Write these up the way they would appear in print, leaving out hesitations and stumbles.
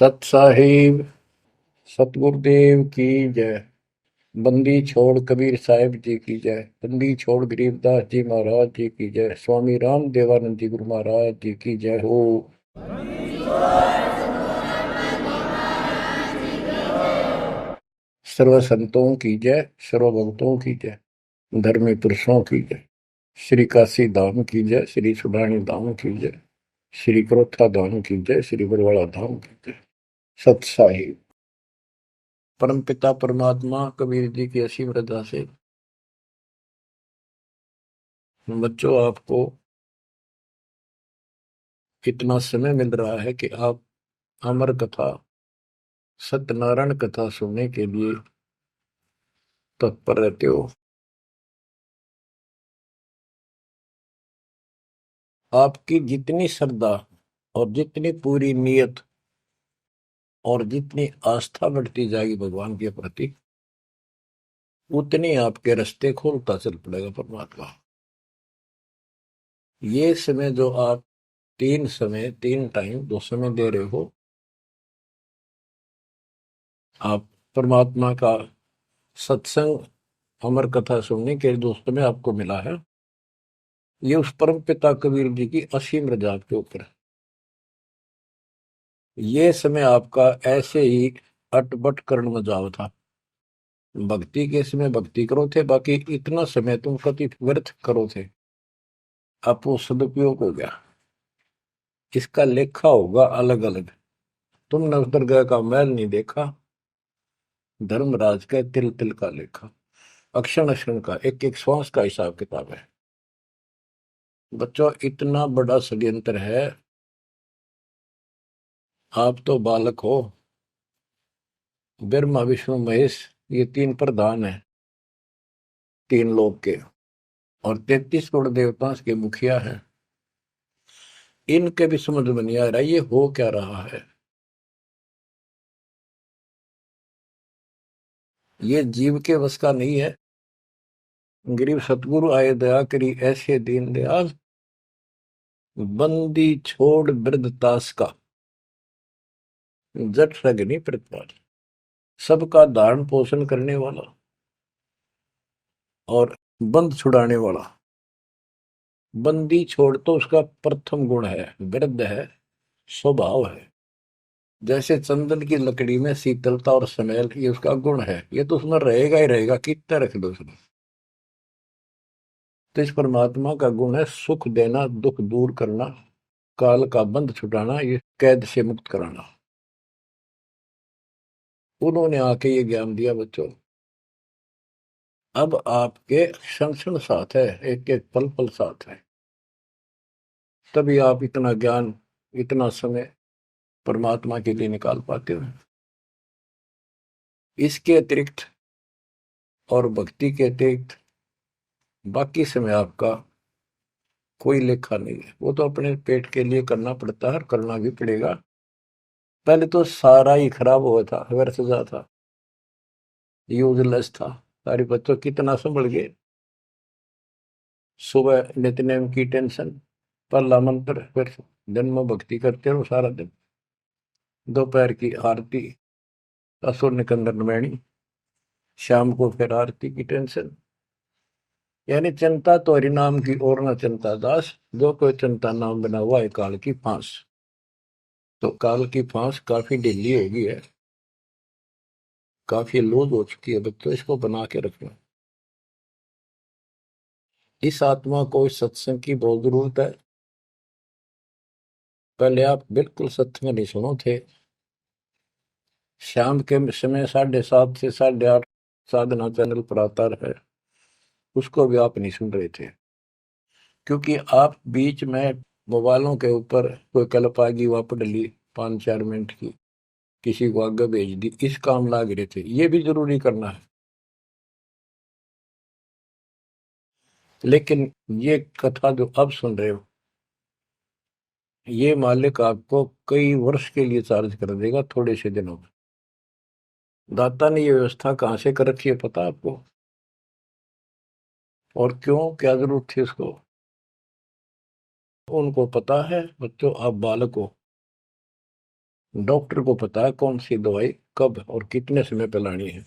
सत साहिब सतगुरुदेव की जय। बंदी छोड़ कबीर साहिब जी की जय। बंदी छोड़ गरीबदास जी महाराज जी की जय। स्वामी राम देवानंद जी गुरु महाराज जी की जय हो। सर्व संतों की जय, सर्व भक्तों की जय, धर्मी पुरुषों की जय। श्री काशी धाम की जय, श्री सुडानी धाम की जय, श्री क्रोथा धाम की जय, श्री बरवाड़ा धाम की जय। सत साहिब। परम पिता परमात्मा कबीर जी की असीम रजा से बच्चों आपको इतना समय मिल रहा है कि आप अमर कथा, सत्यनारायण कथा सुनने के लिए तत्पर रहते हो। आपकी जितनी श्रद्धा और जितनी पूरी नियत और जितनी आस्था बढ़ती जाएगी भगवान के प्रति, उतनी आपके रास्ते खोलता चल पड़ेगा परमात्मा। ये समय जो आप तीन टाइम दो समय दे रहे हो, आप परमात्मा का सत्संग अमर कथा सुनने के जो समय आपको मिला है, ये उस परम पिता कबीर जी की असीम रजा के ऊपर है। ये समय आपका ऐसे ही अटपट कर्ण में जाव था। भक्ति के समय भक्ति करो थे, बाकी इतना समय तुम कति व्यर्थ करो थे, अब वो सदुपयोग हो गया। इसका लेखा होगा अलग अलग। तुमने उस दरगाह का मैल नहीं देखा, धर्मराज का तिल तिल का लेखा, अक्षण अक्षण का, एक एक श्वास का हिसाब किताब है। बच्चों, इतना बड़ा षड्यंत्र है। आप तो बालक हो। ब्रह्मा विष्णु महेश, ये तीन प्रधान है तीन लोक के, और 33 करोड़ देवता के मुखिया हैं। इनके भी समझ में नहीं आ रहा ये हो क्या रहा है। ये जीव के वश का नहीं है। गरीब सतगुरु आए दया करी ऐसे दीन दयाल, बंदी छोड़ वृद्धतास का, जट रगनी प्रतिपाल। सबका धारण पोषण करने वाला और बंद छुड़ाने वाला। बंदी छोड़ तो उसका प्रथम गुण है, वृद्ध है, स्वभाव है। जैसे चंदन की लकड़ी में शीतलता और स्मेल, ये उसका गुण है। ये तो उसमें रहेगा ही रहेगा, कितना रख दो उसमें। तो इस परमात्मा का गुण है सुख देना, दुख दूर करना, काल का बंध छुटाना, ये कैद से मुक्त कराना। उन्होंने आके ये ज्ञान दिया बच्चों। अब आपके क्षण क्षण साथ है, एक एक पल पल साथ है। तभी आप इतना ज्ञान, इतना समय परमात्मा के लिए निकाल पाते हो। इसके अतिरिक्त और भक्ति के अतिरिक्त बाकी समय आपका कोई लेखा नहीं है। वो तो अपने पेट के लिए करना पड़ता है, करना भी पड़ेगा। पहले तो सारा ही खराब हुआ था, व्यर्थ जा था, यूजलेस था। सारे बच्चों कितना संभल गए। सुबह नित्यनेम की टेंशन, पहला मंत्र, फिर जन्म भक्ति करते रहो सारा दिन, दोपहर की आरती, असुर निकंदन नमैनी, शाम को फिर आरती की टेंशन। यानी चिंता तो हरिनाम की और न चिंता दास, जो कोई चिंता नाम बना हुआ है काल की फांस। तो काल की फांस काफी ढीली हो गई है, काफी लूज हो चुकी है बच्चों, इसको बना के रखना। इस आत्मा को इस सत्संग की बहुत जरूरत है। पहले आप बिल्कुल सत्संग नहीं सुनो थे। शाम के समय 7:30 से 8:30 साधना चैनल पर आता है, उसको भी आप नहीं सुन रहे थे, क्योंकि आप बीच में मोबाइलों के ऊपर कोई कल्प आ गई, वापस डली 5-4 मिनट की, किसी को आगे भेज दी, इस काम लाग रहे थे। ये भी जरूरी करना है, लेकिन ये कथा जो अब सुन रहे हो, ये मालिक आपको कई वर्ष के लिए चार्ज कर देगा थोड़े से दिनों में। दाता ने ये व्यवस्था कहां से कर रखी है पता आपको? और क्यों, क्या जरूरत थी उसको? उनको पता है बच्चों, आप बालक हो, डॉक्टर को पता है कौन सी दवाई कब और कितने समय पे लानी है।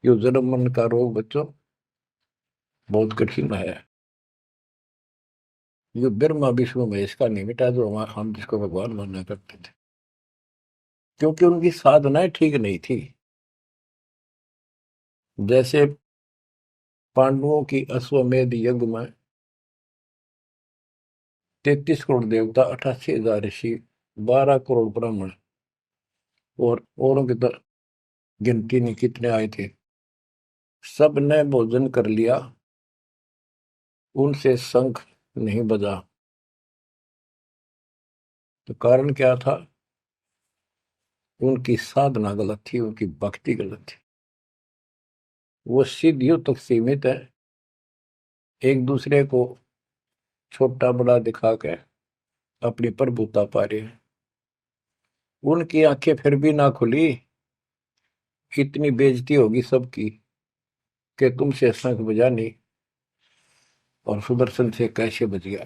ये जन्म मन का रोग बच्चों बहुत कठिन है। ये ब्रह्मा विष्णु महेश का नहीं मिटा जो हम जिसको भगवान माना करते थे, क्योंकि उनकी साधनाएं ठीक नहीं थी। जैसे पांडवों की अश्वमेध यज्ञ में 33 करोड़ देवता, 88,000 ऋषि, 12 करोड़ ब्राह्मण और औरों की तो गिनती नहीं कितने आए थे, सब ने भोजन कर लिया, उनसे शंख नहीं बजा। तो कारण क्या था? उनकी साधना गलत थी, उनकी भक्ति गलत थी। वो सिद्धियों तक सीमित है, एक दूसरे को छोटा बड़ा दिखा के अपनी प्रभुता पा रहे हैं। उनकी आंखें फिर भी ना खुली, इतनी बेइज्जती होगी सबकी कि तुमसे शंख बजा नहीं और सुदर्शन से कैसे बच गया।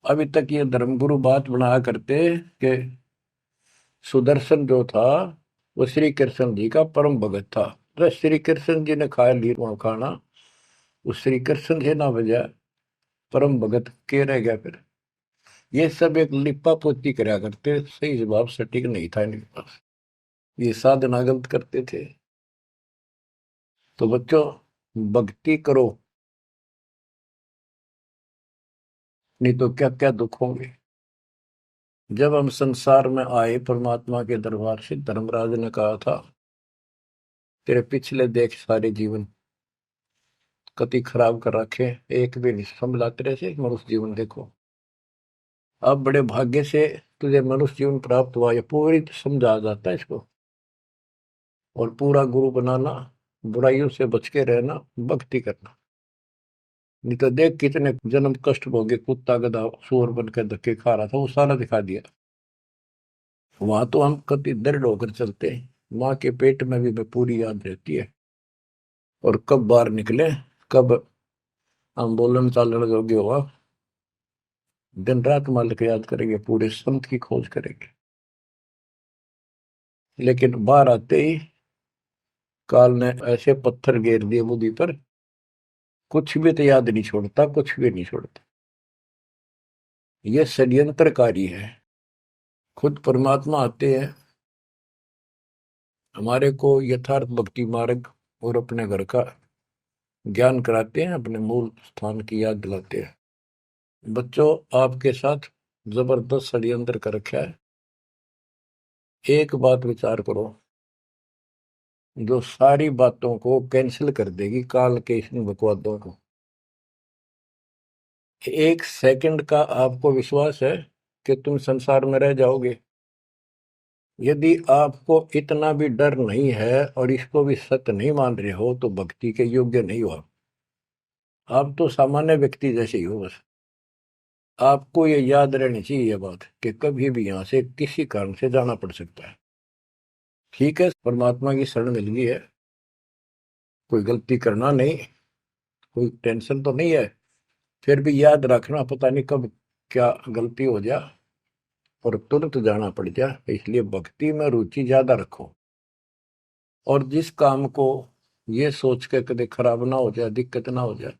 अभी तक ये धर्मगुरु बात बनाया करते कि सुदर्शन जो था वो श्री कृष्ण जी का परम भगत था। तो श्री कृष्ण जी ने खाया ली खाना, उस श्री कृष्ण से ना बजा, परम भगत के रह गया फिर। ये सब एक लिपा पोती कराया करते, सही जवाब सटीक नहीं था इनके पास, ये साधना गलत करते थे। तो बच्चों भक्ति करो, नहीं तो क्या क्या दुख होंगे। जब हम संसार में आए परमात्मा के दरबार से, धर्मराज ने कहा था तेरे पिछले देख सारे जीवन कति खराब कर रखे, एक भी नहीं संभला तेरे से, मनुष्य जीवन देखो। अब बड़े भाग्य से तुझे मनुष्य जीवन प्राप्त हुआ, ये पूरी समझा जाता है इसको। और पूरा गुरु बनाना, बुराइयों से बच के रहना, भक्ति करना। नहीं तो देख कितने जन्म कष्ट भोगे, कुत्ता गधा सूअर बन के धक्के खा रहा था, वो सारा दिखा दिया। वहां तो हम कति दृढ़ होकर चलते हैं, माँ के पेट में भी मैं पूरी याद रहती है। और कब बाहर निकले, कब हम बोलन चालन योग्य हुआ, दिन रात मालिक याद करेंगे, पूरे संत की खोज करेंगे। लेकिन बाहर आते ही काल ने ऐसे पत्थर घेर दिए बुद्धि पर, कुछ भी तो याद नहीं छोड़ता, कुछ भी नहीं छोड़ता। ये षड्यंत्रकारी है। खुद परमात्मा आते हैं, हमारे को यथार्थ भक्ति मार्ग और अपने घर का ज्ञान कराते हैं, अपने मूल स्थान की याद दिलाते हैं। बच्चों आपके साथ जबरदस्त षड्यंत्र कर रखा है। एक बात विचार करो, जो सारी बातों को कैंसिल कर देगी, काल के इन बकवादों को। एक सेकंड का आपको विश्वास है कि तुम संसार में रह जाओगे? यदि आपको इतना भी डर नहीं है और इसको भी सत्य नहीं मान रहे हो, तो भक्ति के योग्य नहीं हो आप तो सामान्य व्यक्ति जैसे ही हो बस। आपको ये याद रहनी चाहिए ये बात कि कभी भी यहां से किसी कारण से जाना पड़ सकता है। ठीक है, परमात्मा की शरण मिल गई है, कोई गलती करना नहीं, कोई टेंशन तो नहीं है। फिर भी याद रखना, पता नहीं कब क्या गलती हो जाए और तुरंत जाना पड़ जाए, इसलिए भक्ति में रुचि ज्यादा रखो। और जिस काम को ये सोच के कभी खराब ना हो जाए, दिक्कत ना हो जाए,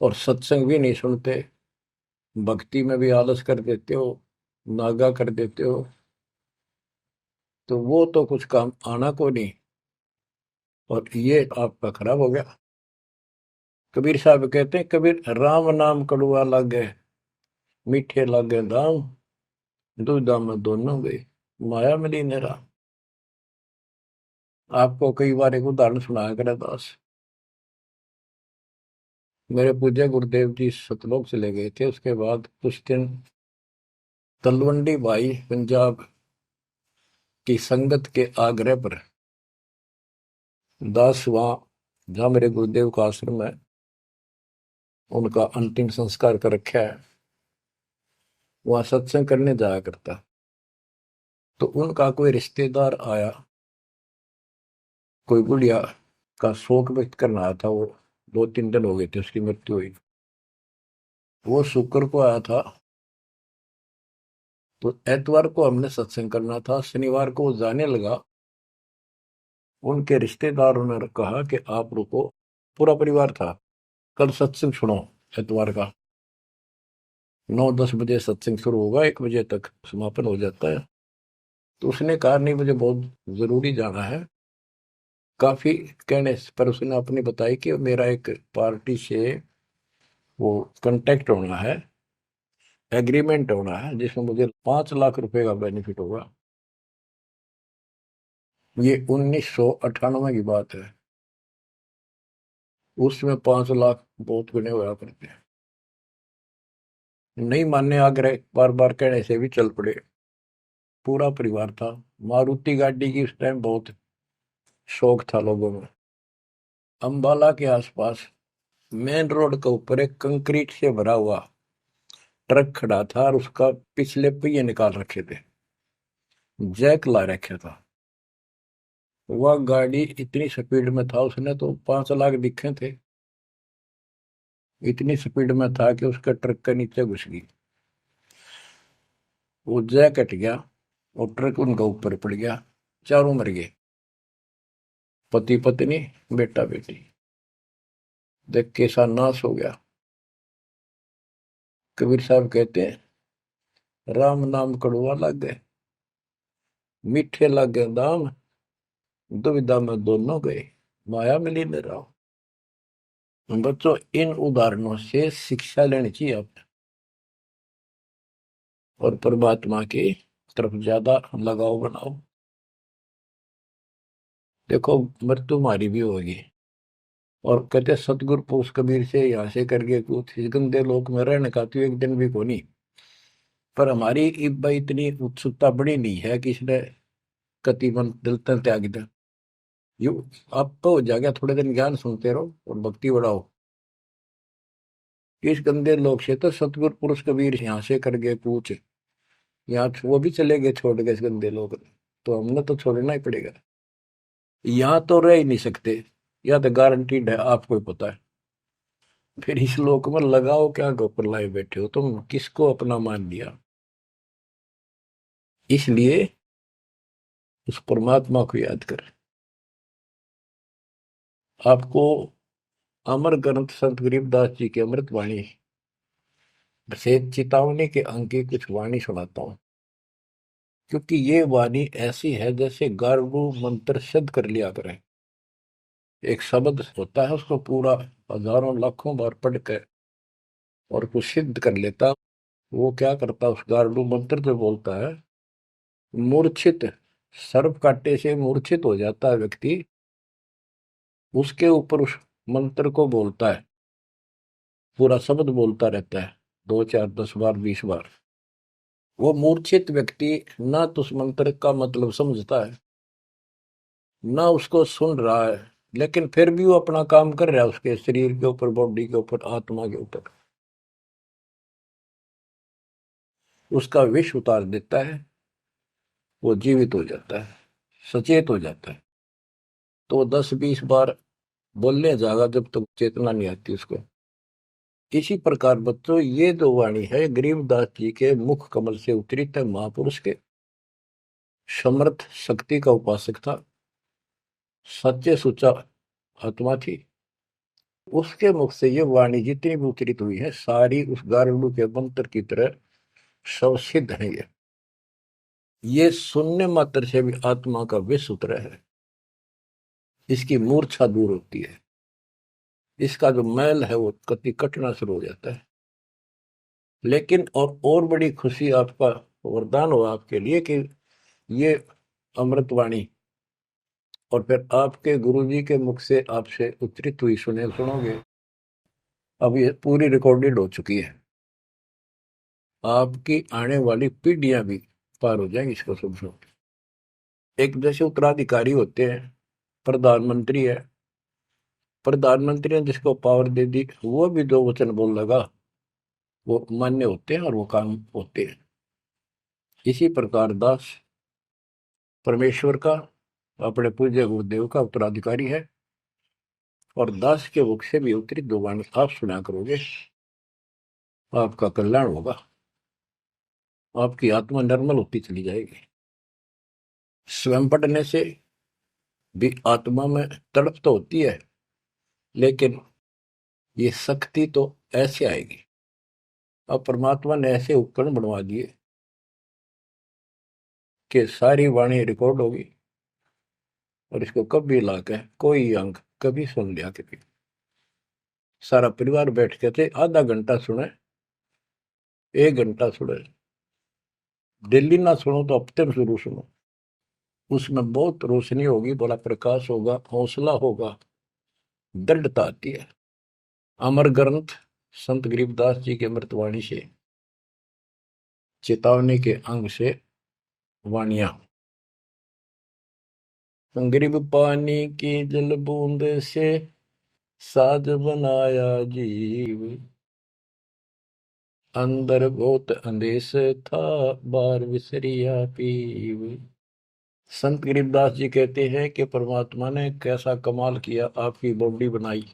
और सत्संग भी नहीं सुनते, भक्ति में भी आलस कर देते हो, नागा कर देते हो, तो वो तो कुछ काम आना को नहीं, और ये आपका खराब हो गया। कबीर साहब कहते हैं, कबीर राम नाम कड़ुआ लागे, मीठे लागे दाम, दुविधा में दोनों गए, माया मिली नेरा। आपको कई बार एक उदाहरण सुनाया करे दास। मेरे पूज्य गुरुदेव जी सतलोक चले गए थे, उसके बाद कुछ दिन तलवंडी भाई पंजाब की संगत के आग्रह पर दास वहां, जहां मेरे गुरुदेव का आश्रम है, उनका अंतिम संस्कार कर रखा है, वहां सत्संग करने जाया करता। तो उनका कोई रिश्तेदार आया, कोई बुढ़िया का शोक व्यक्त करना आया था। वो 2-3 दिन हो गए थे उसकी मृत्यु हुई। वो शुक्र को आया था, तो एतवार को हमने सत्संग करना था, शनिवार को वो जाने लगा। उनके रिश्तेदारों ने कहा कि आप रुको, पूरा परिवार था, कल सत्संग सुनो एतवार का। 9-10 बजे सत्संग शुरू होगा, 1 बजे तक समापन हो जाता है। तो उसने कहा नहीं, मुझे बहुत जरूरी जाना है। काफी कहने पर उसने अपनी बताई कि मेरा एक पार्टी से वो कांटेक्ट होना है, एग्रीमेंट होना है, जिसमें मुझे 5 लाख रुपए का बेनिफिट होगा। ये 1998 की बात है। उसमें 5 लाख बहुत गुने हुआ करते हैं। नहीं मानने आग्रह बार बार कहने से भी चल पड़े। पूरा परिवार था। मारुति गाड़ी की उस टाइम बहुत शौक था लोगों में। अंबाला के आसपास मेन रोड के ऊपर एक कंक्रीट से भरा हुआ ट्रक खड़ा था और उसका पिछले पहिए निकाल रखे थे, जैक ला रखा था। वह गाड़ी इतनी स्पीड में था, उसने तो 5 लाख दिखे थे। इतनी स्पीड में था कि उसका ट्रक के नीचे घुस गई। वो जैक कट गया और ट्रक उनका ऊपर पड़ गया। चारों मर गए, पति पत्नी बेटा बेटी। देख कैसा नाश हो गया। कबीर साहब कहते हैं, राम नाम कड़वा लग गए, मीठे लग गए दाम, दुविधा में दोनों गए, माया मिली न राम। बच्चों, इन उदाहरणों से शिक्षा लेनी चाहिए आप, और परमात्मा की तरफ ज्यादा लगाव बनाओ। देखो, मृत्यु हमारी भी होगी। और कहते सतगुरु पुरुष कबीर से यहाँ से करके कुछ इस गंदे लोक में रहने का तो एक दिन भी को नहीं। पर हमारी इब्बा इतनी उत्सुकता बड़ी नहीं है कि इसने कति मन दिल तन त्याग दे। यू आप तो हो जाएगा, थोड़े दिन ज्ञान सुनते रहो और भक्ति बढ़ाओ। इस गंदे लोग से तो सतगुरु पुरुष कबीर यहाँ से करके पूछ, यहाँ वो भी चले गए छोड़ के इस गंदे लोग। तो हमने तो छोड़ना ही पड़ेगा। यहाँ तो रह ही नहीं सकते, या तो गारंटीड है, आपको ही पता है। फिर इस लोक में लगाओ क्या, गोपर लाए बैठे हो तुम, किसको अपना मान लिया। इसलिए उस परमात्मा को याद कर। आपको अमर ग्रंथ संत गरीबदास जी की अमृत वाणी से चेतावनी के अंक की कुछ वाणी सुनाता हूं। क्योंकि ये वाणी ऐसी है जैसे गारडू मंत्र सिद्ध कर लिया करें। एक शब्द होता है, उसको पूरा हजारों लाखों बार पढ़ कर और कुछ सिद्ध कर लेता। वो क्या करता, उस गारडू मंत्र जो बोलता है, मूर्छित सर्प काटे से मूर्छित हो जाता है व्यक्ति, उसके ऊपर उस मंत्र को बोलता है, पूरा शब्द बोलता रहता है, 2 4 10 बार 20 बार। वो मूर्छित व्यक्ति ना तो उस मंत्र का मतलब समझता है, ना उसको सुन रहा है, लेकिन फिर भी वो अपना काम कर रहा है, उसके शरीर के ऊपर, बॉडी के ऊपर, आत्मा के ऊपर। उसका विष उतार देता है, वो जीवित हो जाता है, सचेत हो जाता है। तो 10 20 बार बोलने जाएगा जब तक चेतना नहीं आती उसको। इसी प्रकार बच्चों, ये जो वाणी है गरीबदास जी के मुख कमल से उतरी था। महापुरुष के समर्थ शक्ति का उपासक था, सच्चे सुचा आत्मा थी। उसके मुख से ये वाणी जितनी भी उतरित हुई है, सारी उस गारुड़ के मंत्र की तरह सब सिद्ध है। ये सुनने मात्र से भी आत्मा का विष उतरा है, इसकी मूर्छा दूर होती है, इसका जो मैल है वो कति कटना शुरू हो जाता है। लेकिन और बड़ी खुशी आपका वरदान हो आपके लिए कि ये अमृतवाणी और फिर आपके गुरुजी के मुख से आपसे उच्चरित हुई सुनोगे। अब ये पूरी रिकॉर्डेड हो चुकी है, आपकी आने वाली पीढ़ियां भी पार हो जाएंगी इसको सुन सुन। एक जैसे उत्तराधिकारी होते हैं, प्रधानमंत्री है, प्रधानमंत्री ने जिसको पावर दे दी, वो भी जो वचन बोल लगा वो मान्य होते हैं और वो काम होते हैं। इसी प्रकार दास परमेश्वर का, अपने पूज्य गुरुदेव का उत्तराधिकारी है, और दास के मुख से भी उत्तरित दो वाणी आप सुना करोगे, आपका कल्याण होगा। आपकी आत्मा निर्मल होती चली जाएगी। स्वयं पढ़ने से भी आत्मा में तड़प तो होती है, लेकिन ये शक्ति तो ऐसे आएगी। अब परमात्मा ने ऐसे उपकरण बनवा दिए कि सारी वाणी रिकॉर्ड होगी, और इसको कभी लाके कोई अंग कभी सुन लिया कभी, सारा परिवार बैठ के थे, आधा घंटा सुने, 1 घंटा सुने, डेली ना सुनो तो हफ्ते में जरूर सुनो। उसमें बहुत रोशनी होगी, बड़ा प्रकाश होगा, हौसला होगा, दृढ़ता आती है। अमर ग्रंथ संत गरीबदास जी के अमृतवाणी से, चेतावनी के अंग से वाणियां। गरीब पानी की जल बूंद से साज बनाया जीव, अंदर बहुत अंदेश था, बार विसरिया पीव। संत गरीबदास जी कहते हैं कि परमात्मा ने कैसा कमाल किया, आपकी बॉडी बनाई,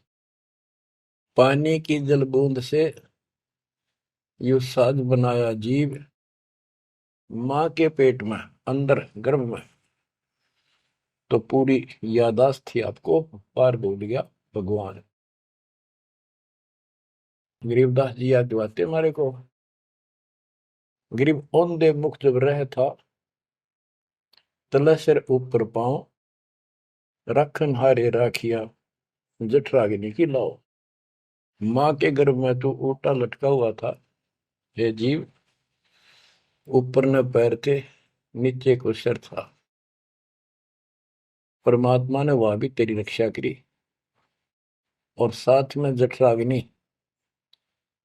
पानी की जल बूंद से यू साज बनाया जीव, माँ के पेट में, अंदर गर्भ में तो पूरी यादाश्त थी आपको, पार बोल गया भगवान। गरीबदास जी याद दिवाते हमारे को। गरीब औंधे मुख जब रह था, तले सिर ऊपर पांव, रखन हारे राखिया, जठराग्नि की लाओ। माँ के गर्भ में तू उल्टा लटका हुआ था, हे जीव, ऊपर न पैर थे, नीचे को सिर था। परमात्मा ने वह भी तेरी रक्षा करी, और साथ में जठराग्नि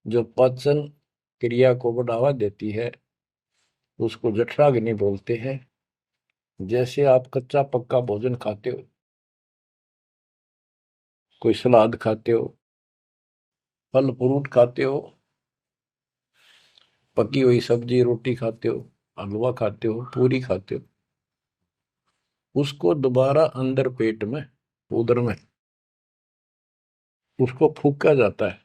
जो पाचन क्रिया को बढ़ावा देती है, उसको जठराग्नि बोलते हैं। जैसे आप कच्चा पक्का भोजन खाते हो, कोई सलाद खाते हो, फल फ्रूट खाते हो, पकी हुई सब्जी रोटी खाते हो, हलवा खाते हो, पूरी खाते हो, उसको दोबारा अंदर पेट में, उदर में, उसको फूका जाता है।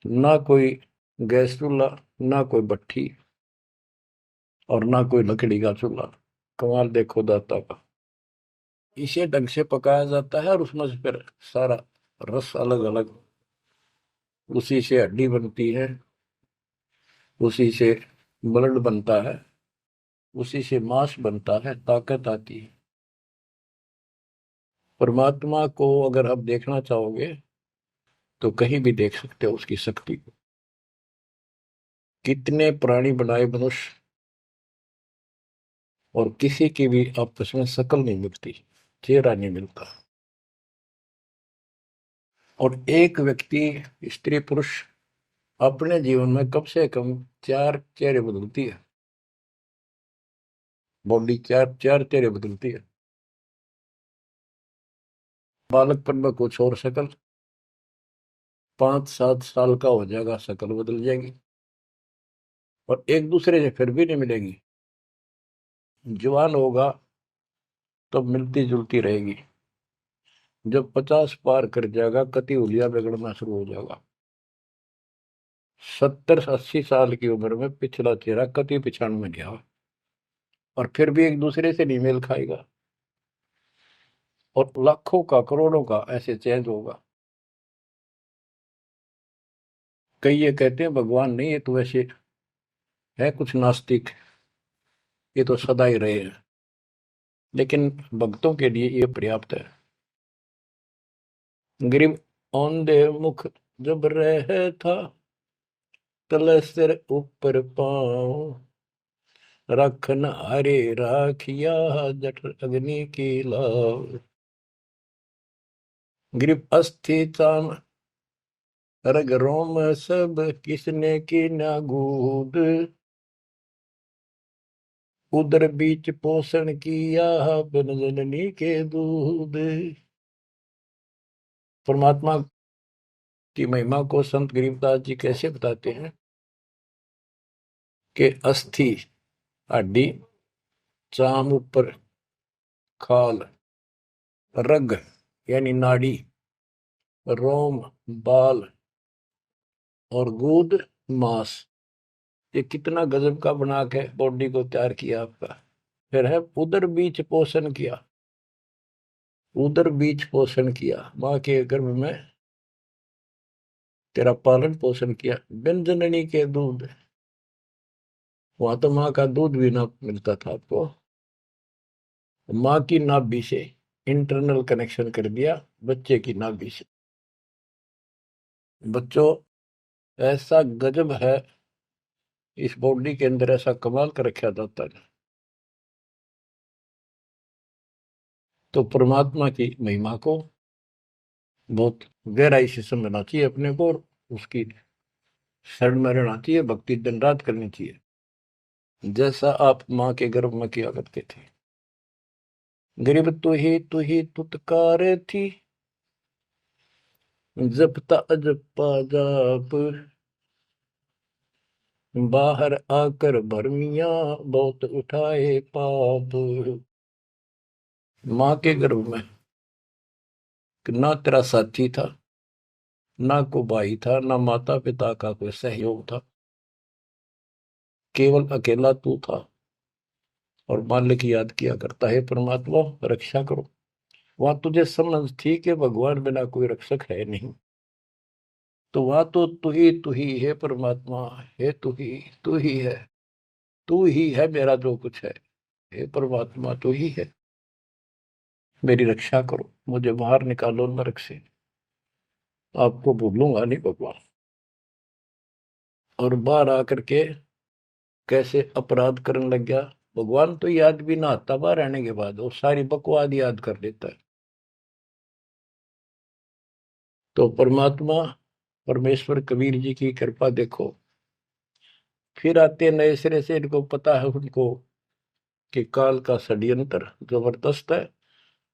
ना कोई गैस चूल्हा, ना कोई भट्ठी, और ना कोई लकड़ी का चूल्हा। कमाल देखो दाता का। इसे ढंग से पकाया जाता है, और उसमें से फिर सारा रस अलग अलग, उसी से हड्डी बनती है, उसी से ब्लड बनता है, उसी से मांस बनता है, ताकत आती है। परमात्मा को अगर आप देखना चाहोगे तो कहीं भी देख सकते हो उसकी शक्ति को। कितने प्राणी बनाए मनुष्य, और किसी की भी आपस में शकल नहीं मिलती, चेहरा नहीं मिलता। और एक व्यक्ति, स्त्री पुरुष, अपने जीवन में कम से कम 4 चेहरे बदलती है। बॉडी चार चार चेहरे बदलती है। बालकपन में कुछ और शक्ल, 5-7 साल का हो जाएगा शक्ल बदल जाएगी, और एक दूसरे से फिर भी नहीं मिलेगी। जवान होगा तो मिलती जुलती रहेगी, जब 50 पार कर जाएगा कति उलिया बिगड़ना शुरू हो जाएगा। 70-80 साल की उम्र में पिछला चेहरा कति पिछाड़ में गया, और फिर भी एक दूसरे से नहीं मेल खाएगा, और लाखों का करोड़ों का ऐसे चेंज होगा। कई ये कहते हैं भगवान नहीं, ये तो वैसे है कुछ नास्तिक, ये तो सदा ही रहे हैं, लेकिन भक्तों के लिए ये पर्याप्त है। गरीब औंधे मुख जब रह था, तले सिर ऊपर पाँव, रखन हरे राखिया, जठ अग्नि की लाव। गरीब अस्थि चाम रग रोम सब, किसने की ना गूद, उदर बीच पोषण किया, बिन जननी के दूध। परमात्मा की महिमा को संत गरीबदास जी कैसे बताते हैं कि अस्थि हड्डी, चाम ऊपर खाल, रग यानी नाड़ी, रोम बाल, और गूद मांस, ये कितना गजब का बना के बॉडी को तैयार किया आपका। फिर है उदर बीच पोषण किया, उदर बीच पोषण किया, माँ के गर्भ में तेरा पालन पोषण किया। बिन जननी के दूध, वहां तो माँ का दूध भी ना मिलता था आपको। माँ की नाभि से इंटरनल कनेक्शन कर दिया बच्चे की नाभि से। बच्चों, ऐसा गजब है इस बॉडी के अंदर, ऐसा कमाल कर रखा जाता है। तो परमात्मा की महिमा को बहुत गहराई से समझना चाहिए अपने को, और उसकी शरण में रहना चाहिए, भक्ति दिन रात करनी चाहिए, जैसा आप माँ के गर्भ में किया करते थे। गरीब तू ही तुतकार थी, जपता अजपा जाप, बाहर आकर भरमिया बहुत उठाए पाप। माँ के गर्भ में ना तेरा साथी था, ना को भाई था, ना माता पिता का कोई सहयोग था, केवल अकेला तू था। और मालिक याद किया करता है, परमात्मा रक्षा करो। वहां तुझे समझ थी कि भगवान बिना कोई रक्षक है नहीं, तो वहां तो तू ही है परमात्मा, है तू ही है, तू ही है मेरा जो कुछ है। हे परमात्मा तू ही है, मेरी रक्षा करो, मुझे बाहर निकालो नरक से, आपको भूलूंगा नहीं भगवान। और बाहर आकर के कैसे अपराध करने लग गया। भगवान तो याद भी ना आता बाहर रहने के बाद, वो सारी बकवाद याद कर लेता है। तो परमात्मा परमेश्वर कबीर जी की कृपा देखो, फिर आते नए सिरे से, इनको पता है उनको कि काल का षड्यंत्र जबरदस्त है,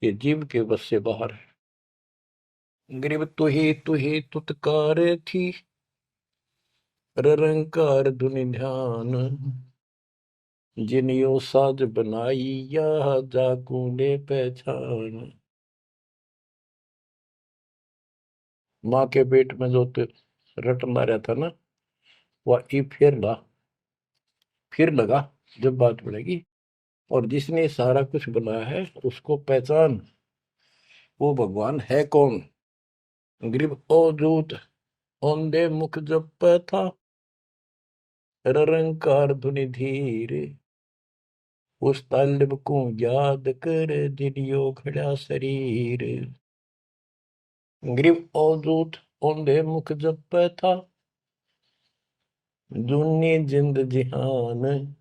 ये जीव के बस से बाहर है। गरीब तू ही तुतकार थी, रंकार धुनि ध्यान, जिनियो साज बनाई या जाकू ने पहचान। माँ के पेट में जो रटना रहता ना, वह ई फिर लगा जब बात बढ़ेगी। और जिसने सारा कुछ बनाया है उसको पहचान, वो भगवान है कौन। गरीब अवधूत औंधे मुख जप था, रंकार धुनि धीर, उस तालिब को याद कर दिलियो खड़ा शरीर। गरीब अवधूत औंधे मुख जप था, दुनी जिंद जिहान,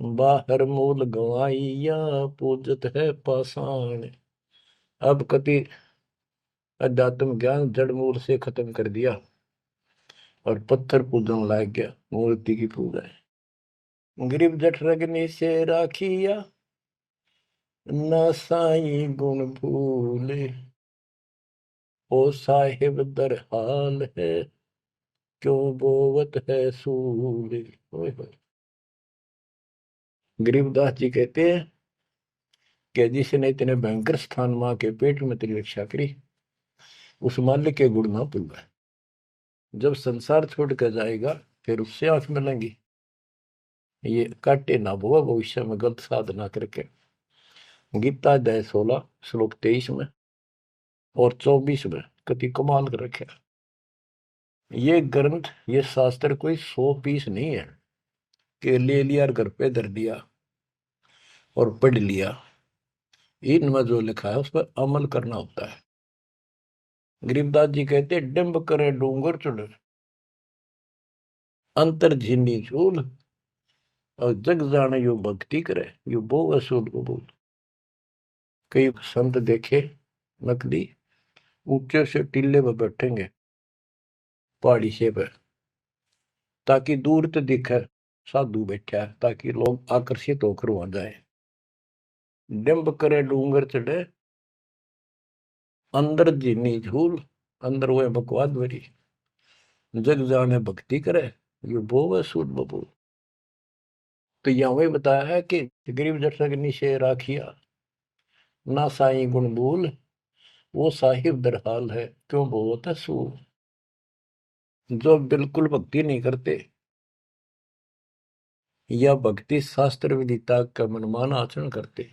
बाहर मूल गवाइया पूजत है पाषाण। अब कति अध्यात्म ज्ञान जड़ मूल से खत्म कर दिया और पत्थर पूजन लायक गया, मूर्ति की पूजा है। गरीब जठ रगनी से राखिया, ना साई गुण भूले, ओ साहिब दर हाल है, क्यों बोवत है सूले। गरीबदास जी कहते हैं कि जिसने इतने भयंकर स्थान मां के पेट में तेरी रक्षा करी, उस मालिक के गुण ना भूलना। जब संसार छोड़ कर जाएगा फिर उससे आंख मिलेंगी, ये काटे ना बुआ भविष्य में गलत साधना करके। गीता अध्याय 16 श्लोक 23 में और 24 में कति कमाल कर रखे। ये ग्रंथ, ये शास्त्र कोई 100 पीस नहीं है कि ले लिया और घर पे धर दिया और पढ़ लिया। इनमें जो लिखा है उस पर अमल करना होता है। गरीबदास जी कहते डिंब करे डूंगर चुड़, अंतर झिन्नी झूल, और जग जाने यो भक्ति करे, यो बो असूल कबूल। कई संत देखे नकली ऊंचे से टीले पर बैठेंगे पहाड़ी से पर, ताकि दूर तो दिखे साधु बैठा है, ताकि लोग आकर्षित होकर वहां जाए। डिंब करे डूंगर चढ़े, अंदर जीनी झूल, अंदर वो बकवाद भरी, जग जाने भक्ति करे, ये बोवे सूद बबूल। तो यहाँ वही बताया है कि गरीब जठरग निशे राखिया, ना साई गुण भूल, वो साहिब दरहाल है, क्यों बोवत है सूल। जो बिल्कुल भक्ति नहीं करते या भक्ति शास्त्र विदिता का मनमान आचरण करते,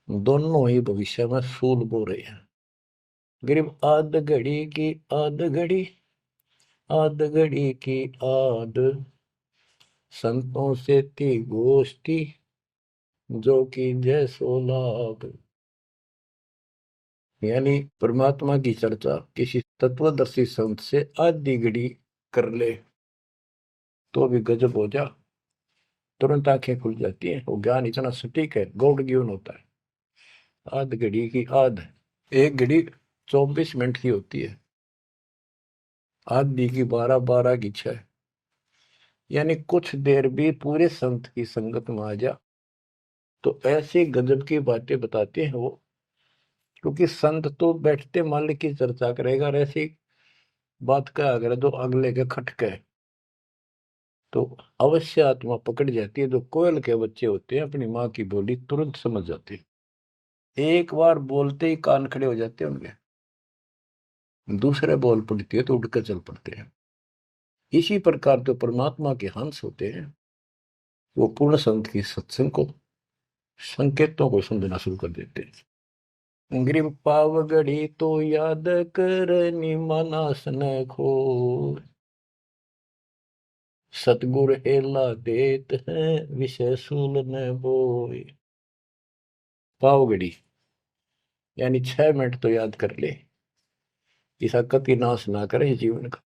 दोनों ही भविष्य में सूल बो रहे हैं। गरीब आध घड़ी की आध घड़ी, आध घड़ी की आध, संतों से थी गोष्ठी, जो कि जय सो लाभ। यानी परमात्मा की चर्चा किसी तत्वदर्शी संत से आधी घड़ी कर ले तो भी गजब हो जा, तुरंत आंखें खुल जाती हैं। वो ज्ञान इतना सटीक है, गॉड गिवन होता है। आध घड़ी की आध, एक घड़ी 24 मिनट की होती है, आधी की 12, 12 की 6। यानी कुछ देर भी पूरे संत की संगत में आ जा तो ऐसी गजब की बातें बताते हैं वो। क्योंकि संत तो बैठते मालिक की चर्चा करेगा, और ऐसी बात का अगर तो अगले के खटके तो अवश्य आत्मा पकड़ जाती है। जो कोयल के बच्चे होते हैं अपनी माँ की बोली तुरंत समझ जाते हैं, एक बार बोलते ही कान खड़े हो जाते हैं उनके। दूसरे बोल पड़ती है तो उठकर चल पड़ते हैं। इसी प्रकार जो परमात्मा के हंस होते हैं वो पूर्ण संत की सत्संग को, संकेतों को समझना शुरू कर देते हैं। ग्रीव पावगढ़ी तो याद करनी मानस न खो, सतगुर हेला देत है विषय सूल न बोए। पावगढ़ी यानी 6 मिनट तो याद कर ले, ऐसा कति नाश ना करे जीवन का।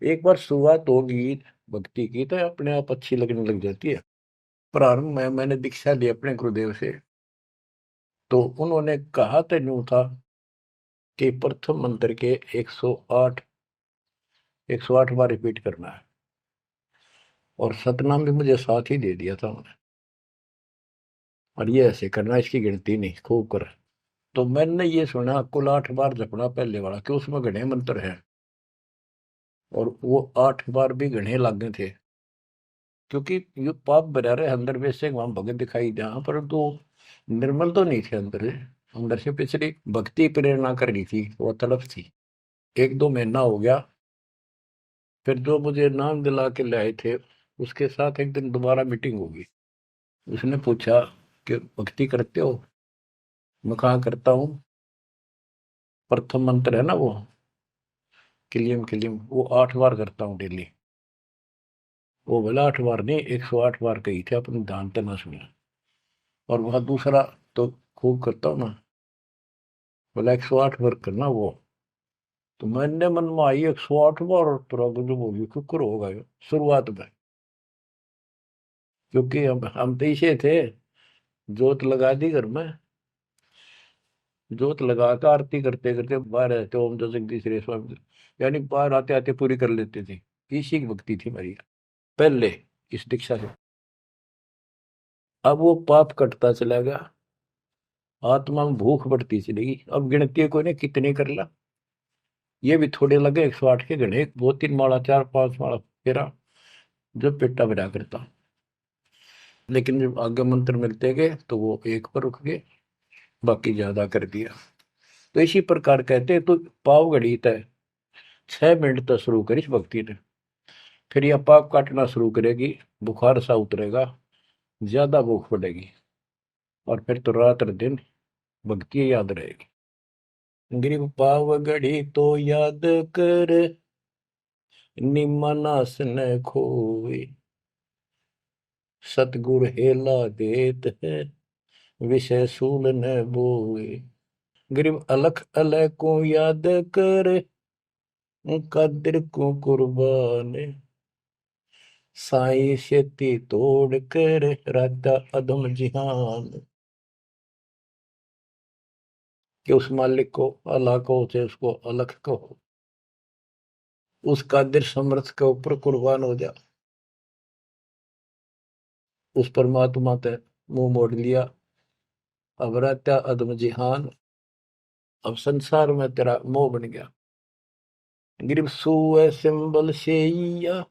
एक बार शुरुआत होगी भक्ति की तो अपने आप अच्छी लगने लग जाती है। प्रारंभ में मैंने दीक्षा ली अपने गुरुदेव से, तो उन्होंने कहा तो यूं था कि प्रथम मंत्र के 108 बार रिपीट करना है, और सतनाम भी मुझे साथ ही दे दिया था उन्होंने, और ये ऐसे करना, इसकी गिनती नहीं, खूब कर। तो मैंने ये सुना कुल 8 बार जपना पहले वाला, कि उसमें घने मंत्र हैं, और वो 8 बार भी घने लागे थे। क्योंकि ये पाप भरा रहे अंदर में से वहां भगत दिखाई जहां पर तो निर्मल तो नहीं थे अंदर से। अंदर से पिछली भक्ति प्रेरणा कर रही थी, वो तड़प थी। 1-2 महीना हो गया, फिर जो मुझे नाम दिला के लाए थे उसके साथ एक दिन दोबारा मीटिंग होगी। उसने पूछा कि भक्ति करते हो? मैं कहा करता हूँ। प्रथम मंत्र है ना वो किलियम किलियम, वो 8 बार करता हूँ डेली। वो बोला 8 बार नहीं, 108 बार कही थे, अपने ध्यान से ना सुना। और वह दूसरा तो खूब करता हूँ ना, बोला 108 बार करना वो। तो मैंने मन में आई 108 बार, तो गजब होगी, कुकर होगा ये शुरुआत में। क्योंकि हम तो इसे थे, जोत लगा दी घर में, जोत लगा कर आरती करते करते बाहर रहते, ओम जो जगदीश रे स्वामी, यानी बाहर आते आते पूरी कर लेते थे। इसी की भक्ति थी मेरी पहले, इस दीक्षा से। अब वो पाप कटता चला गया, आत्मा में भूख बढ़ती चलेगी। अब गिनती को ने कितने कर ला, ये भी थोड़े लगे 108 के गणे, 2-3 माला 4-5 माला फेरा, जो पेटा भरा करता। लेकिन जब आगे मंत्र मिलते गए तो वो एक पर रुक गए, बाकी ज्यादा कर दिया। तो इसी प्रकार कहते हैं, तो पाव घड़ी तय 6 मिनट तक शुरू करी इस भक्ति ने, फिर यह पाप काटना शुरू करेगी, बुखार सा उतरेगा, ज्यादा भूख पड़ेगी, और फिर तो रात दिन भक्ति याद रहेगी। ग्रीव पाव घड़ी तो याद कर निमनास न खोए, सतगुर हेला देत है विषय सूल न बोए। गरीब अलख अलह को याद कर, कादिर को कुर्बान, साई शेती तोड़ कर राता अदम जिहान। कि उस मालिक को अल्लाह को से उसको अलख कहो, उस कादिर समर्थ के ऊपर कुर्बान हो जा। उस परमात्मा ते मुंह मोड़ लिया, अब रहता अदम जिहान, अब संसार में तेरा मोह बन गया। गिरब सुए सिंबल शेया,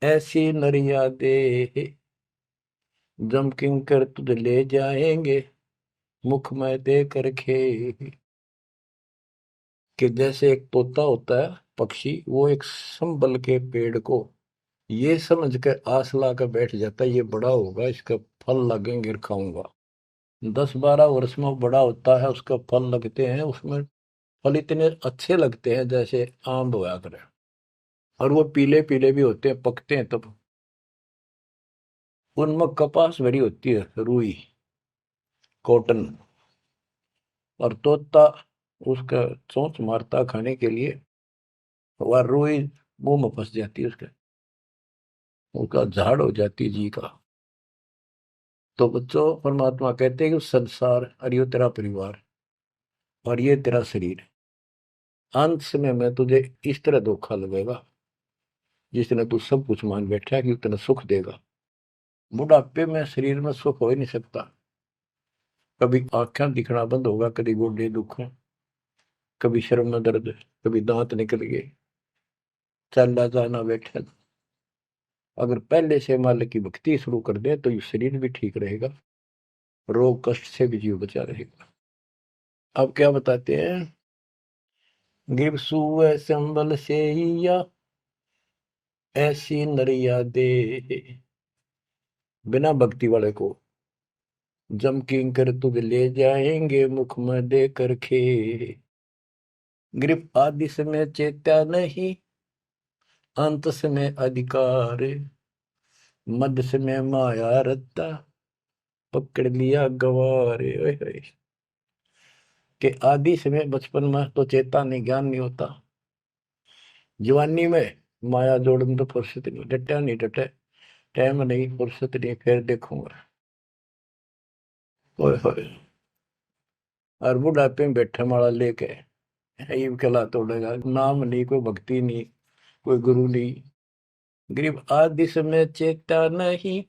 ऐसी नरिया दे, जम किंकर तुझ ले जाएंगे मुख में दे कर खे। कि जैसे एक तोता होता है पक्षी, वो एक संबल के पेड़ को ये समझ के आस ला कर बैठ जाता है ये बड़ा होगा, इसका फल लगेंगे खाऊंगा। 10-12 वर्ष में वो बड़ा होता है, उसका फल लगते हैं, उसमें फल इतने अच्छे लगते हैं जैसे आम होया करे, और वो पीले पीले भी होते हैं, पकते हैं तब। उनमें कपास भरी होती है, रुई, कॉटन, और तोता उसका चोंच मारता खाने के लिए, वह रुई मुंह में फंस जाती है उसके, उसका झाड़ हो जाती है जी का। तो बच्चों, परमात्मा कहते हैं कि संसार और ये तेरा परिवार और ये तेरा शरीर, अंत समय में तुझे इस तरह धोखा लगेगा जिसने तू सब कुछ मान बैठा है कि उतना सुख देगा। बुढ़ापे में शरीर में सुख हो ही नहीं सकता। कभी आंखें दिखना बंद होगा, कभी गोडे दुख, कभी शर्म में दर्द, कभी दांत निकल गए, चलना जाना बैठा। अगर पहले से मालिक की भक्ति शुरू कर दे तो ये शरीर भी ठीक रहेगा, रोग कष्ट से भी जीव बचा रहेगा। अब क्या बताते हैं, गिर सुअ संबल से या ऐसी नरिया दे, बिना भक्ति वाले को जम किंकर तुझ ले जाएंगे मुख में दे कर खे। ग्रिप आदि समय चेत्या नहीं, अंत समय अधिकार, मध्य समय माया रत्ता, पकड़ लिया गवारे। ओए होए। कि आदि समय बचपन में तो चेता नहीं, ज्ञान नहीं होता, जवानी में माया जोड़न तो फुर्सत नहीं, डटा नहीं डटे, टाइम नहीं, फुर्सत नहीं, फिर देखूंगा। ओए होए। और बुढ़ापे में बैठे माला लेके ये कला तोड़ेगा, नाम नहीं, कोई भक्ति नहीं, कोई गुरु नहीं। गरीब आदि समय चेता नहीं,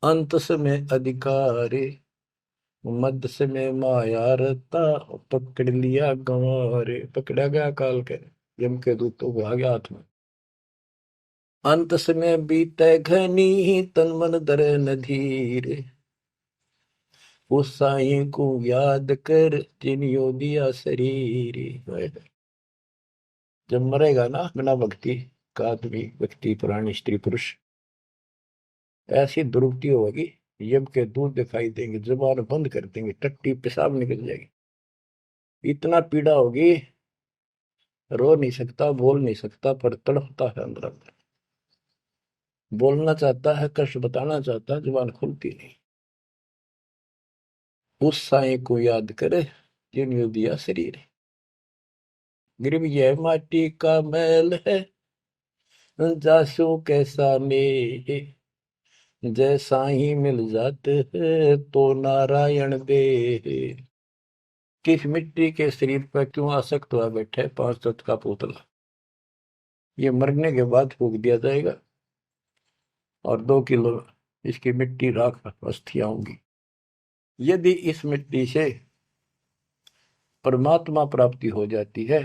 अंत समय अधिकारी, मध्य समय माया रता, पकड़ लिया गंवारे। पकड़ा गया काल के, यम के दूतों को आ गया हाथ में। अंत समय बीते घनी, तन मन धरे न धीर, उस साईं को याद कर जिनियो दिया शरीर। जब मरेगा ना बिना भक्ति का आदमी, व्यक्ति, प्राणी, स्त्री, पुरुष, ऐसी दुर्गति होगी, यम के दूध दिखाई देंगे, जुबान बंद कर देंगे, टट्टी पेशाब निकल जाएगी, इतना पीड़ा होगी, रो नहीं सकता, बोल नहीं सकता, पर तड़पता है अंदर अंदर, बोलना चाहता है, कष्ट बताना चाहता है, जुबान खुलती नहीं। उस साईं को याद करे जिन्होंने दिया शरीर। गिरव यह माटी का मैल है, जासू कैसा ने, जैसा ही मिल जाते हैं तो नारायण दे। किस मिट्टी के शरीर पर क्यों आसक्त हुआ बैठे 5 तत्व का पुतला, ये मरने के बाद फूक दिया जाएगा और 2 किलो इसकी मिट्टी राख अस्थियां होंगी। यदि इस मिट्टी से परमात्मा प्राप्ति हो जाती है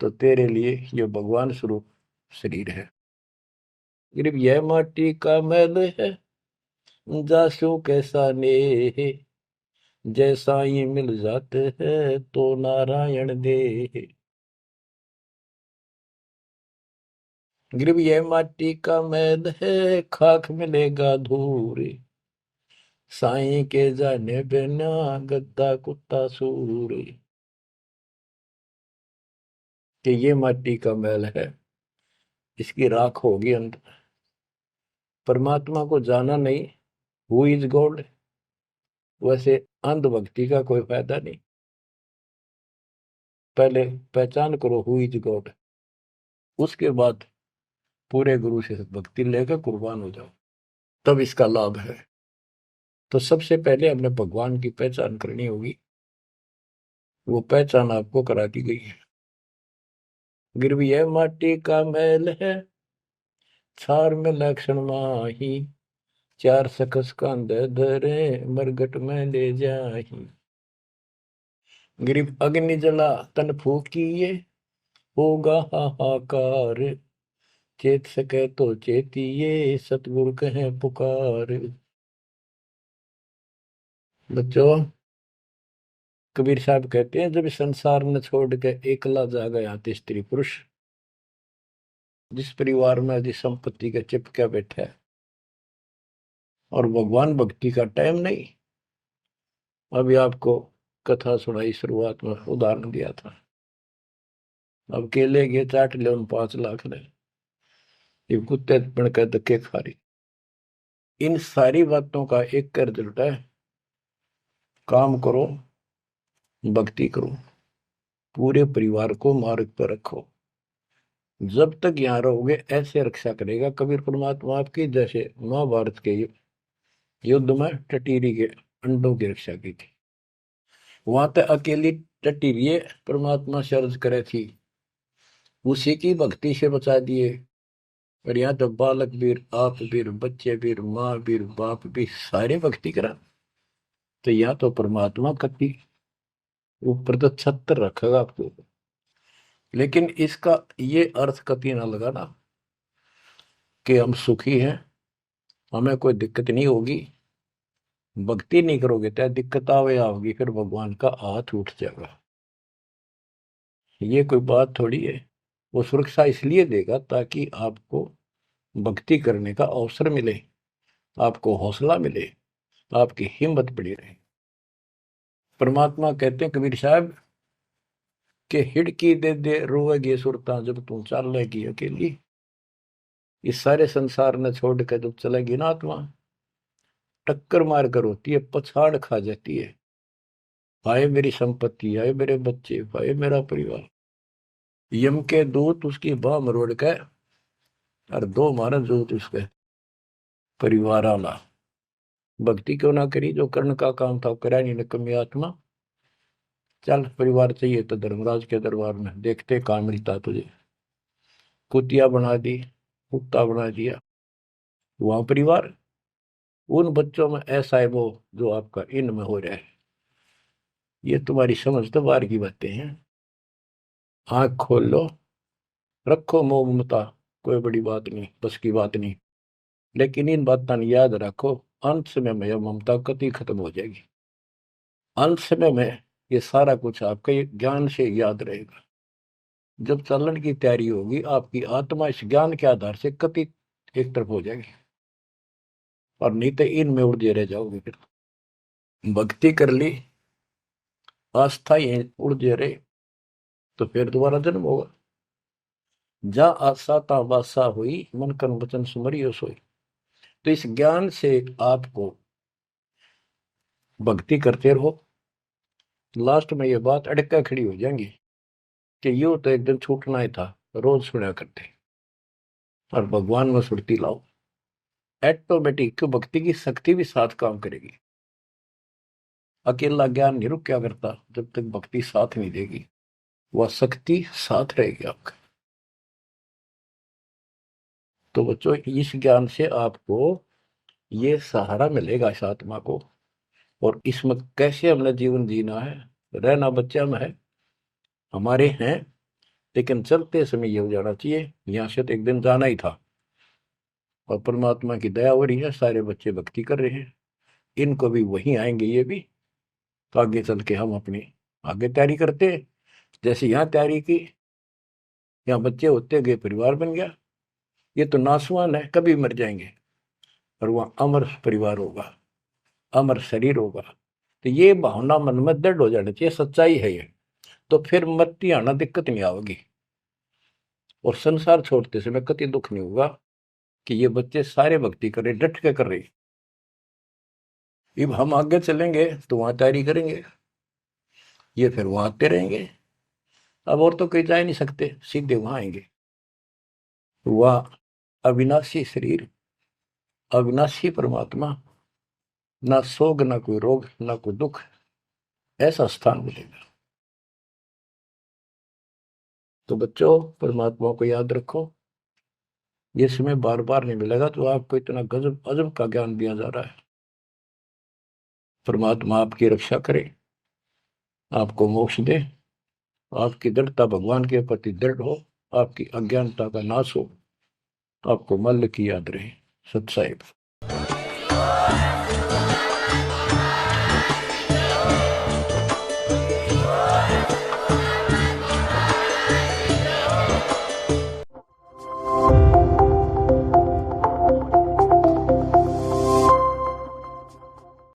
तो तेरे लिए ये भगवान स्वरूप शरीर है। सिर्फ यह माटी का मैल है, जासू कैसा ने, जैसा ही मिल जाते हैं तो नारायण दे। गिरव यह माटी का मैल है, खाक मिलेगा धूर, साईं के जाने बिना गद्दा कुत्ता सूर। कि ये माटी का मैल है, इसकी राख होगी अंत। परमात्मा को जाना नहीं, हु इज गॉड, वैसे अंधभक्ति का कोई फायदा नहीं। पहले पहचान करो हु इज गॉड, उसके बाद पूरे गुरु से भक्ति लेकर कुर्बान हो जाओ, तब इसका लाभ है। तो सबसे पहले हमने भगवान की पहचान करनी होगी, वो पहचान आपको करा दी गई है। गिरवी यह माटी का मैल है, छार में लक्षण माही, चार सकस कांधे धरे मरगट में ले जाही। गिरिव अग्नि जला तन फूकिए, होगा हाहाकार, चेत सके तो चेतिए, सतगुरु कहे पुकार। बच्चों, कबीर साहब कहते हैं जब संसार न छोड़ के एकला जा गया स्त्री पुरुष, जिस परिवार में जिस संपत्ति के चिपके बैठे है और भगवान भक्ति का टाइम नहीं। अभी आपको कथा सुनाई, शुरुआत में उदाहरण दिया था। अब केले के चाट ले, उन 5 लाख ने, ये कुत्ते बन कर धक्के खा रही। इन सारी बातों का एक कर रिजल्ट है, काम करो, भक्ति करो, पूरे परिवार को मार्ग पर रखो। जब तक यहाँ रहोगे ऐसे रक्षा करेगा कबीर परमात्मा आपकी, जैसे महाभारत के युद्ध में टटीरी के अंडों की रक्षा की थी। वहां तक अकेली टटीरी परमात्मा से अर्ज करे थी, उसी की भक्ति से बचा दिए। और यहाँ तो बालक वीर, आप वीर, बच्चे वीर, माँ वीर, बाप भी सारे भक्ति करा। तो यहाँ तो परमात्मा कति ऊपर तो छत्र रखेगा आपको। लेकिन इसका ये अर्थ कति ना लगाना कि हम सुखी हैं, हमें कोई दिक्कत नहीं होगी। भक्ति नहीं करोगे तो दिक्कत आवे आओगी, फिर भगवान का हाथ उठ जाएगा। ये कोई बात थोड़ी है। वो सुरक्षा इसलिए देगा ताकि आपको भक्ति करने का अवसर मिले, आपको हौसला मिले, आपकी हिम्मत बड़ी रहे। परमात्मा कहते हैं कबीर साहब के हिड़की दे दे रोएगी सुरता, जब तू चलेगी अकेली। इस सारे संसार ने छोड़ कर जब चलेगी ना आत्मा, टक्कर मार कर होती है, पछाड़ खा जाती है। भाई मेरी संपत्ति, आए मेरे बच्चे, भाई मेरा परिवार। यम के दूत उसकी बाह मरोड़ के और 2 मारा दूत उसके परिवार आला। भक्ति क्यों ना करी, जो कर्ण का काम था करा नहीं निकम्मी आत्मा। चल परिवार चाहिए तो धर्मराज के दरबार में देखते कहाँ मिलता तुझे। कुतिया बना दी, कुत्ता बना दिया। वहां परिवार, उन बच्चों में ऐसा है वो जो आपका इनमें हो रहा है। ये तुम्हारी समझ तो बाहर की बातें हैं। आंख खोल लो, रखो मोह ममता, कोई बड़ी बात नहीं, बस की बात नहीं। लेकिन इन बातों याद रखो, अंत समय में यह ममता कति खत्म हो जाएगी। अंत समय में ये सारा कुछ आपके ज्ञान से याद रहेगा। जब चलन की तैयारी होगी, आपकी आत्मा इस ज्ञान के आधार से कति एक तरफ हो जाएगी, और नहीं तो इनमें उलझे रह जाओगे। फिर भक्ति कर ली, आस्था ये उलझे रहे, तो फिर दोबारा जन्म होगा। जा आशा ता बासा हुई, मन कर्म वचन सुमरियो सोई। तो इस ज्ञान से आपको भक्ति करते रहो। लास्ट में ये बात अड़का खड़ी हो जाएंगी कि यूं तो एक दिन छूटना ही था, रोज सुना करते। और भगवान में सुरती लाओ, ऑटोमेटिक भक्ति की शक्ति भी साथ काम करेगी। अकेला ज्ञान नहीं रुक क्या करता, जब तक भक्ति साथ नहीं देगी, वह शक्ति साथ रहेगी आपका। तो बच्चों, इस ज्ञान से आपको ये सहारा मिलेगा इस आत्मा को। और इसमें कैसे हमने जीवन जीना है, रहना बच्चा में है, हमारे हैं, लेकिन चलते समय ये हो जाना चाहिए यहाँ से तो एक दिन जाना ही था। और परमात्मा की दया हो रही है, सारे बच्चे भक्ति कर रहे हैं, इनको भी वहीं आएंगे ये भी। तो आगे चल के हम अपनी आगे तैयारी करते हैं। जैसे यहाँ तैयारी की, यहाँ बच्चे होते गए, परिवार बन गया। ये तो नासवान है, कभी मर जाएंगे, और वहाँ अमर परिवार होगा, अमर शरीर होगा। तो ये भावना मन में दृढ़ हो जानी चाहिए, सच्चाई है ये। तो फिर मरती आना दिक्कत नहीं आवेगी, और संसार छोड़ते समय कति दुख नहीं होगा कि ये बच्चे सारे भक्ति कर रहे, डट के कर रहे। अब हम आगे चलेंगे तो वहां तैयारी करेंगे, ये फिर वहां आते रहेंगे। अब और तो कहीं जा ही नहीं सकते, सीधे वहां आएंगे। वह अविनाशी शरीर, अविनाशी परमात्मा, ना सोग, ना कोई रोग, ना कोई दुख, ऐसा स्थान मिलेगा। तो बच्चों, परमात्मा को याद रखो। ये समय बार बार नहीं मिलेगा, तो आपको इतना गजब अजब का ज्ञान दिया जा रहा है। परमात्मा आपकी रक्षा करे, आपको मोक्ष दे, आपकी दृढ़ता भगवान के प्रति दृढ़ हो, आपकी अज्ञानता का नाश हो, आपको मल्ल की याद रहे। सत साहिब।